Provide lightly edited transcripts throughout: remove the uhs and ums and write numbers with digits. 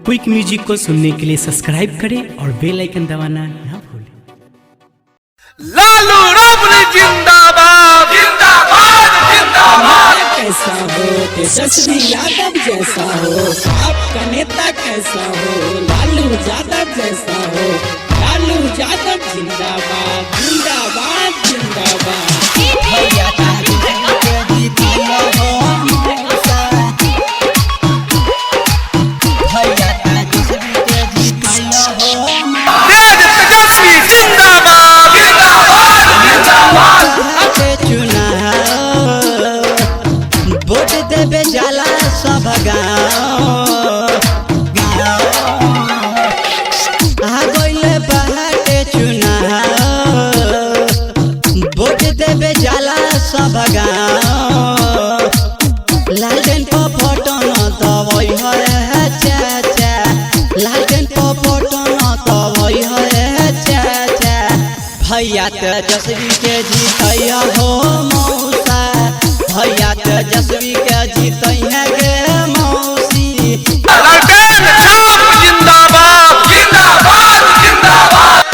Quick music को सुनने के लिए सब्सक्राइब करें और बेल आइकन दबाना ना भूलें। लालू राबड़ी जिंदाबाद जिंदाबाद जिंदाबाद। कैसा हो तेजस्वी यादव जैसा हो, आपका नेता कैसा हो, लालू यादव जैसा हो। लालू यादव जिंदाबाद जिंदाबाद जिंदाबाद। जाला सब गाँव आ गइले बाटे चुनाव, वोट देवे जाला सब गाँव। लालटेन पर फोटो न दबई है चाचा, लालटेन पर फोटो न दबई है चाचा। भैया तेजस्वी के जीतैया हो मौसा, भैया तेजस्वी के जीतैया गे मौसी। जिंदाबाद जिंदाबाद जिंदाबाद।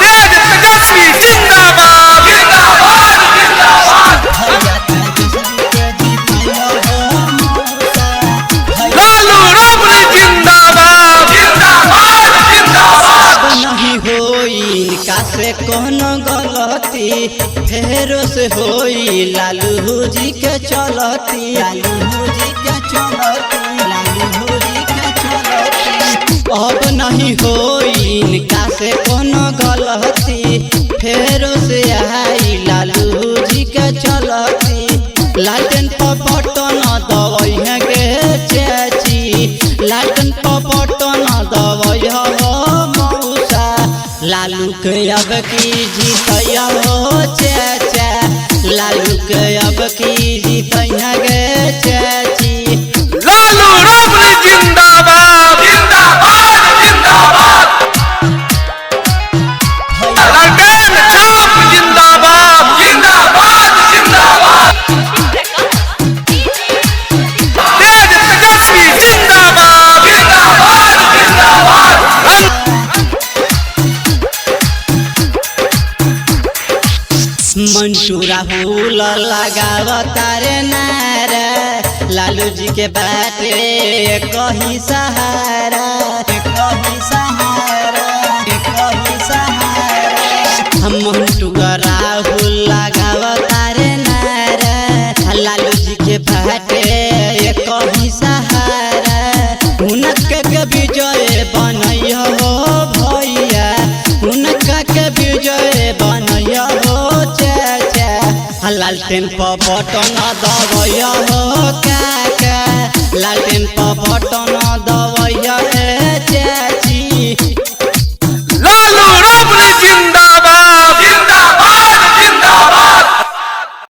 तेजस्वी जिंदाबाद जिंदाबाद जिंदाबाद। भैया तेजस्वी के जीतैया हो मौसा, लालू राबड़ी जिंदाबाद जिंदाबाद जिंदाबाद। नहीं होई इनका से कोनो गलती, फेरो से होई लालू जी के चलती, लालू जी के चलती, लालू जी के चलती। अब नहीं होई इनका से कोनो गलती, फेरो से आई लालू जी के चलती। लालटेन पर बटन दबई है गे चाची, लालटेन पर बटन दबई हो मौसा। लालू के अब की जीतैया हो चाचा, लालू के अब की जीतैया गे चाची। लालू राबड़ी जिंदाबाद जिंदाबाद जिंदाबाद। लालटेन छाप जिंदाबाद जिंदाबाद जिंदाबाद। तेजस्वी जिंदाबाद जिंदाबाद जिंदाबाद। मंटू राहुल लगावता रे नारा, लालू जी के बाटे कहीं सहारा, कहीं सहारा, कहीं सहारा। हम मंटू राहुल लगावता रे नारा, लालू जी के बाटे कहीं सहारा। उनका के विजय बनैया हो भैया, उनका के विजय बनैया हो चाचा। लालटेन पर बटन दबैया